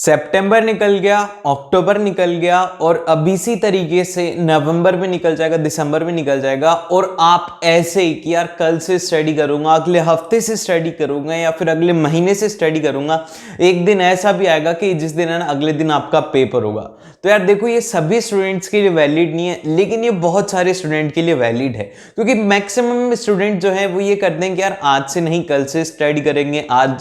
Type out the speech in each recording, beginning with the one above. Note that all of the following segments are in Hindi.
सितंबर निकल गया, अक्टूबर निकल गया और अब इसी तरीके से नवंबर में निकल जाएगा, दिसंबर में निकल जाएगा और आप ऐसे ही कि यार कल से स्टडी करूंगा, अगले हफ्ते से स्टडी करूंगा या फिर अगले महीने से स्टडी करूंगा। एक दिन ऐसा भी आएगा कि जिस दिन है ना अगले दिन आपका पेपर होगा। तो यार देखो, ये सभी स्टूडेंट्स के लिए वैलिड नहीं है, लेकिन ये बहुत सारे स्टूडेंट के लिए वैलिड है, क्योंकि मैक्सिमम स्टूडेंट जो है वो ये करते हैं कि यार आज से नहीं कल से स्टडी करेंगे, आज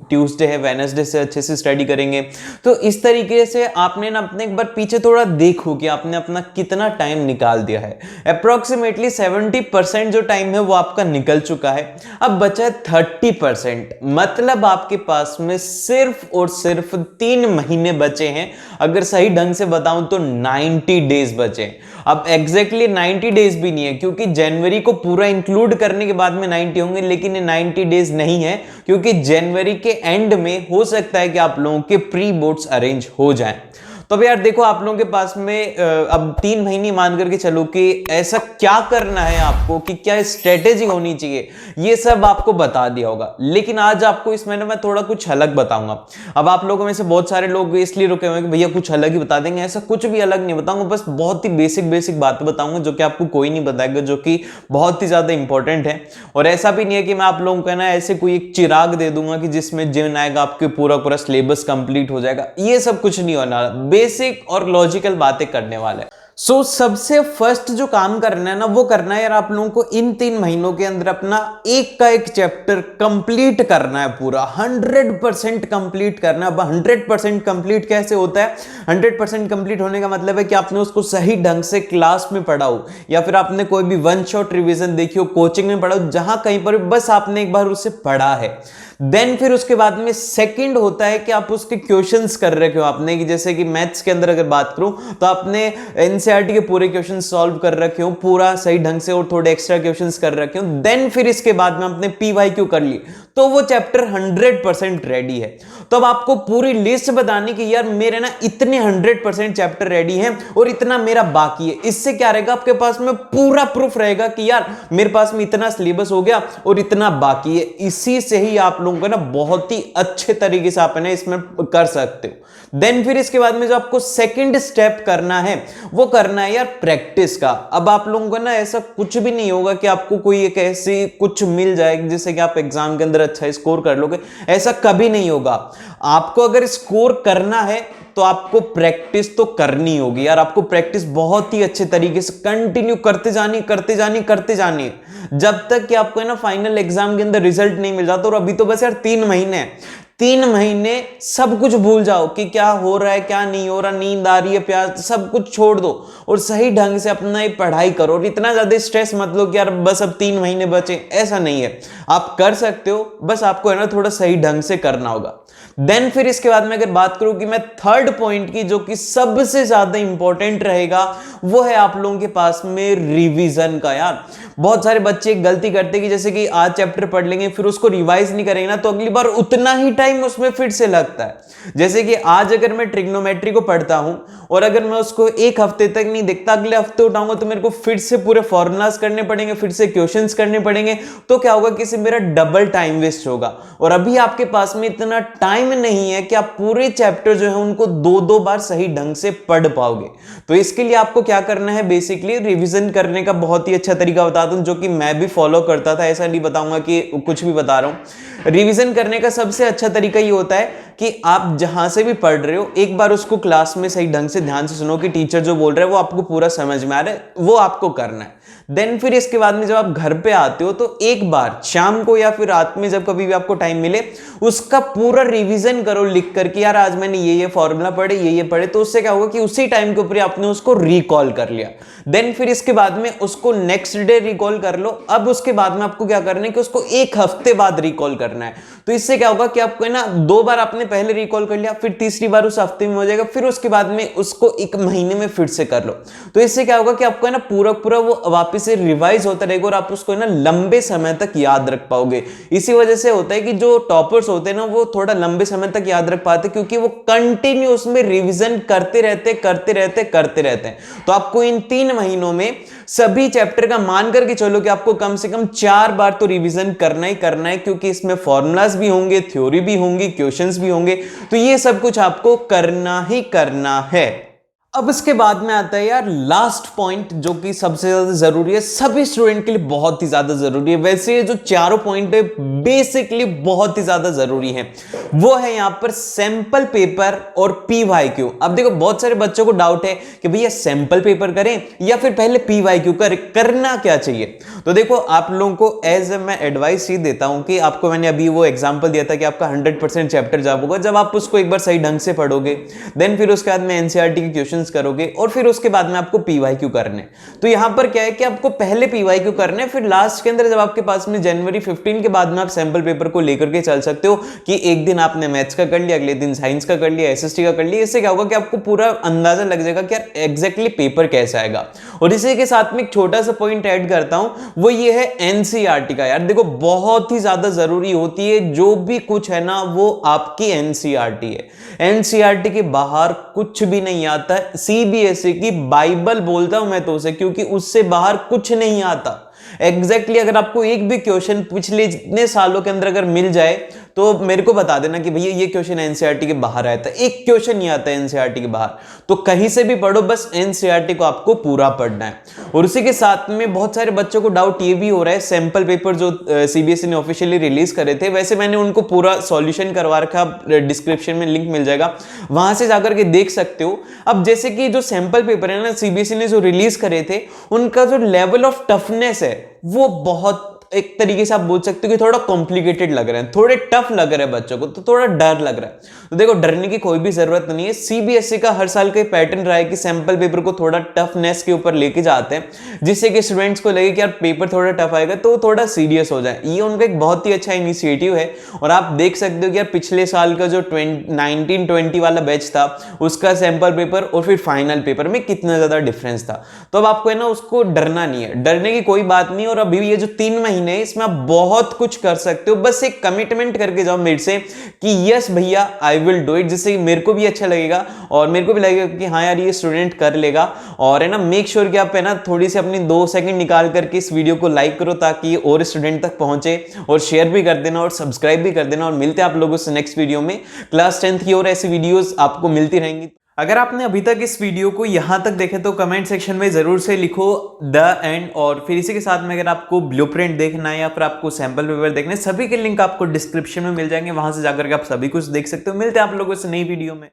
ट्यूसडे है वेडनेसडे से अच्छे से स्टडी करेंगे। तो इस तरीके से आपने ना अपने एक बार पीछे थोड़ा देखो कि आपने अपना कितना टाइम निकाल दिया है। अप्रोक्सीमेटली 70% जो टाइम है वो आपका निकल चुका है। अब बचा है 30%, मतलब आपके पास में सिर्फ और सिर्फ 3 महीने बचे हैं। अगर सही ढंग से बताऊं तो 90 डेज बचे। अब एग्जैक्टली 90 डेज भी नहीं है, क्योंकि जनवरी को पूरा इंक्लूड करने के बाद में 90 होंगे, लेकिन ये 90 डेज नहीं है, क्योंकि जनवरी के एंड में हो सकता है कि आप लोगों के प्री बोर्ड्स अरेंज हो जाएं। तो यार देखो, आप लोगों के पास में अब 3 महीने मान करके चलो कि ऐसा क्या करना है आपको, कि क्या स्ट्रेटेजी होनी चाहिए, ये सब आपको बता दिया होगा। लेकिन आज आपको इस महीने में थोड़ा कुछ अलग बताऊंगा। अब आप लोगों में से बहुत सारे लोग इसलिए रुके हुए हैं कि भैया कुछ अलग ही बता देंगे। ऐसा कुछ भी अलग नहीं बताऊंगा, बस बहुत ही बेसिक बातें बताऊंगा जो कि आपको कोई नहीं बताएगा, जो कि बहुत ही ज्यादा इंपॉर्टेंट है। और ऐसा भी नहीं है कि मैं आप लोगों को ना ऐसे कोई एक चिराग दे दूंगा कि जिसमें जिन आएगा आपके पूरा सिलेबस कंप्लीट हो जाएगा। ये सब कुछ नहीं होना, बेसिक और लॉजिकल बातें करने वाले हैं। सो सबसे फर्स्ट जो काम करना है ना, वो करना है यार आप लोगों को इन 3 महीनों के अंदर अपना एक का एक चैप्टर कंप्लीट करना है, पूरा 100% कंप्लीट करना है। अब 100% कंप्लीट कैसे होता है? 100% कंप्लीट होने का मतलब है कि आपने उसको सही ढंग से क्लास में पढ़ा हो, या फिर आपने कोई भी वन शॉट रिवीजन देखी हो, कोचिंग में पढ़ा हो, जहां कहीं पर बस आपने एक बार उसे पढ़ा है। देन फिर उसके बाद में सेकंड होता है कि आप उसके क्वेश्चंस कर रखे हो आपने, कि जैसे कि मैथ्स के अंदर अगर बात करूं तो आपने एनसीईआरटी के पूरे क्वेश्चन सॉल्व कर रखे हो पूरा सही ढंग से, और थोड़े एक्स्ट्रा क्वेश्चंस कर रखे हो। देन फिर इसके बाद में आपने पीवाईक्यू कर ली, तो वो चैप्टर 100% रेडी है। तो अब आपको पूरी लिस्ट बतानी कि यार मेरे ना इतने 100% चैप्टर रेडी हैं और इतना मेरा बाकी है। इससे क्या रहेगा, आपके पास में पूरा प्रूफ रहेगा कि यार मेरे पास में इतना सिलेबस हो गया और इतना बाकी है। इसी से ही आप लोगों को ना बहुत ही अच्छे तरीके से आप इसमें कर सकते हो। देन फिर इसके बाद में जो आपको सेकंड स्टेप करना है वो करना है यार प्रैक्टिस का। अब आप लोगों को ना ऐसा कुछ भी नहीं होगा कि आपको कोई एक ऐसी कुछ मिल जाए जिससे कि आप एग्जाम के अंदर अच्छा स्कोर कर लोगे, ऐसा कभी नहीं होगा। आपको अगर स्कोर करना है तो आपको प्रैक्टिस तो करनी होगी यार। आपको प्रैक्टिस बहुत ही अच्छे तरीके से कंटिन्यू करते जानी जब तक कि आपको है ना फाइनल एग्जाम के अंदर रिजल्ट नहीं मिल जाता। और अभी तो बस यार 3 महीने हैं, 3 महीने सब कुछ भूल जाओ कि क्या हो रहा है क्या नहीं हो रहा, नींद आ रही है, प्यास, सब कुछ छोड़ दो और सही ढंग से अपना ये पढ़ाई करो। और इतना ज्यादा स्ट्रेस मत लो कि यार बस अब 3 महीने बचे, ऐसा नहीं है। आप कर सकते हो, बस आपको है ना थोड़ा सही ढंग से करना होगा। देन फिर इसके बाद में अगर बात करूं कि मैं थर्ड पॉइंट की, जो कि सबसे ज्यादा इंपॉर्टेंट रहेगा, वो है आप लोगों के पास में रिवीजन का। यार बहुत सारे बच्चे गलती करते कि जैसे कि आज चैप्टर पढ़ लेंगे फिर उसको रिवाइज नहीं करेंगे ना, तो अगली बार उतना ही टाइम उसमें फिर से लगता है। जैसे कि आज अगर मैं ट्रिग्नोमेट्री को पढ़ता हूं और अगर मैं उसको 1 हफ्ते तक नहीं देखता, अगले हफ्ते उठाऊंगा तो मेरे को फिर से पूरे फॉर्मूलाज करने पड़ेंगे, फिर से क्वेश्चंस करने पड़ेंगे। तो क्या होगा कि मेरा डबल टाइम वेस्ट होगा। और अभी आपके पास में इतना टाइम नहीं है कि आप पूरे चैप्टर जो है उनको 2-2 बार सही ढंग से पढ़ पाओगे। तो इसके लिए आपको क्या करना है, बेसिकली रिवीजन करने का बहुत ही अच्छा तरीका बता दूं, जो कि मैं भी फॉलो करता था। ऐसा नहीं बताऊंगा कि कुछ भी बता रहा हूं। रिवीजन करने का सबसे अच्छा तरीका ये होता है कि आप जहां से भी पढ़ रहे हो एक बार उसको क्लास में सही ढंग से ध्यान से सुनो कि टीचर जो बोल रहा है वो आपको पूरा समझ में आ रहा है, वो आपको करना है। देन फिर इसके बाद में जब आप घर पे आते हो तो एक बार शाम को या फिर रात में जब कभी भी आपको टाइम मिले उसका पूरा रिवीजन करो लिख करके, यार आज मैंने ये फॉर्मूला पढ़े, ये पढ़े। तो उससे क्या होगा कि उसी टाइम के ऊपर आपने उसको रिकॉल कर लिया। देन फिर इसके बाद में उसको नेक्स्ट डे रिकॉल कर लो। अब उसके बाद में आपको क्या करना है कि उसको 1 हफ्ते बाद रिकॉल करना है। तो इससे क्या होगा कि आपको ना 2 बार आपने पहले रिकॉल कर लिया, फिर तीसरी बार उस हफ्ते में हो जाएगा, फिर उसके बाद में उसको 1 महीने में फिर से कर लो। तो इससे क्या होगा कि आपको ना पूरा वो वापस इसे रिवाइज होता रहेगा और आप उसको ना लंबे समय तक याद रख पाओगे। इसी वजह से होता है कि जो टॉपर्स होते हैं ना वो थोड़ा लंबे समय तक याद रख पाते, क्योंकि वो कंटिन्यूस में रिवीजन करते रहते हैं। तो आपको इन 3 महीनों में सभी चैप्टर का मान करके चलो कि आपको कम से कम 4 बार तो रिवीजन करना ही करना है, क्योंकि इसमें फॉर्मूलाज भी होंगे, थ्योरी भी होंगी, क्वेश्चंस भी होंगे, तो ये सब कुछ आपको करना ही करना है। अब इसके बाद में आता है यार लास्ट पॉइंट, जो कि सबसे ज्यादा जरूरी है, सभी स्टूडेंट के लिए बहुत ही ज्यादा जरूरी है। वैसे ये जो चारों पॉइंट है बेसिकली बहुत ही ज्यादा जरूरी है, वो है यहां पर सैंपल पेपर और पीवाईक्यू। अब देखो बहुत सारे बच्चों को डाउट है कि भैया सैंपल पेपर करें या फिर पहले पीवाईक्यू करना क्या चाहिए। तो देखो आप लोगों को एज मैं एडवाइस ही देता हूं कि आपको मैंने अभी वो एग्जांपल दिया था कि आपका 100% चैप्टर जॉब होगा जब आप उसको एक बार सही ढंग से पढ़ोगे, देन फिर उसके बाद में एनसीईआरटी के क्वेश्चन करोगे और फिर उसके बाद में आपको पीवाईक्यू करने। तो यहां पर क्या है कि आपको पहले पीवाईक्यू करने, फिर लास्ट के अंदर जब आपके पास में जनवरी 15 के बाद में आप सैंपल पेपर को लेकर के चल सकते हो कि एक दिन आपने मैथ्स का कर लिया, अगले दिन साइंस का कर लिया, एसएसटी का कर लिया। इससे क्या होगा कि आपको पूरा अंदाजा लग जाएगा कि यार एग्जैक्टली पेपर कैसा आएगा। और इसी के साथ में एक छोटा सा पॉइंट ऐड करता हूं, वो ये है एनसीईआरटी का। यार देखो बहुत ही ज्यादा जरूरी होती है, जो भी कुछ है ना वो आपकी एनसीईआरटी है। एनसीईआरटी के बाहर कुछ भी नहीं आता। सीबीएसई की बाइबल बोलता हूं मैं तो उसे, क्योंकि उससे बाहर कुछ नहीं आता। एग्जैक्टली अगर आपको एक भी क्वेश्चन पिछले जितने सालों के अंदर अगर मिल जाए तो मेरे को बता देना कि भैया ये क्वेश्चन एनसीईआरटी के बाहर आया था। एक क्वेश्चन नहीं आता एनसीईआरटी के बाहर, तो कहीं से भी पढ़ो, बस एनसीईआरटी को आपको पूरा पढ़ना है। और उसी के साथ में बहुत सारे बच्चों को डाउट ये भी हो रहा है, सैंपल पेपर जो सीबीएसई ने ऑफिशियली रिलीज करे थे, वैसे मैंने उनको पूरा सॉल्यूशन करवा रखा, डिस्क्रिप्शन में लिंक मिल जाएगा, वहां से जाकर के देख सकते हो। अब जैसे कि जो सैंपल पेपर है ना सीबीएसई ने जो रिलीज करे थे, उनका जो लेवल ऑफ टफनेस है वो बहुत एक तरीके से आप बोल सकते हो कि थोड़ा कॉम्प्लिकेटेड लग रहा है, थोड़े टफ लग रहे हैं बच्चों को, तो थोड़ा डर लग रहा है। तो देखो डरने की कोई भी जरूरत नहीं है। सीबीएसई का हर साल का पैटर्न रहा है कि सैंपल पेपर को थोड़ा टफनेस के ऊपर लेके जाते हैं, जिससे कि स्टूडेंट्स को लगे कि यार पेपर थोड़ा टफ आएगा तो थोड़ा सीरियस हो जाए। ये उनका एक बहुत ही अच्छा इनिशिएटिव है। और आप देख सकते हो कि यार पिछले साल का जो 1920 वाला बैच था, उसका सैंपल पेपर और फिर फाइनल पेपर में कितना ज्यादा डिफरेंस था। तो अब आपको है ना उसको डरना नहीं है, डरने की कोई बात नहीं। और अभी ये जो 3 महीने इसमें आप बहुत कुछ कर सकते हो, बस एक कमिटमेंट करके जाओ मेरे से कि यस भैया आई विल डू इट, जिससे मेरे को भी अच्छा लगेगा और मेरे को भी लगेगा कि हाँ यार ये स्टूडेंट कर लेगा। और है ना मेक श्योर कि आप है ना थोड़ी सी अपनी 2 सेकंड निकाल करके इस वीडियो को लाइक करो, ताकि ये और स्टूडेंट तक पहुंचे, और शेयर भी कर देना और सब्सक्राइब भी कर देना। और मिलते हैं आप लोगों से नेक्स्ट वीडियो में। क्लास 10th की और ऐसी वीडियोस आपको मिलती रहेंगी। अगर आपने अभी तक इस वीडियो को यहां तक देखे तो कमेंट सेक्शन में जरूर से लिखो द एंड। और फिर इसी के साथ में अगर आपको ब्लूप्रिंट देखना है या फिर आपको सैंपल पेपर देखना है, सभी के लिंक आपको डिस्क्रिप्शन में मिल जाएंगे, वहां से जाकर के आप सभी कुछ देख सकते हो। मिलते हैं आप लोगों से नई वीडियो में।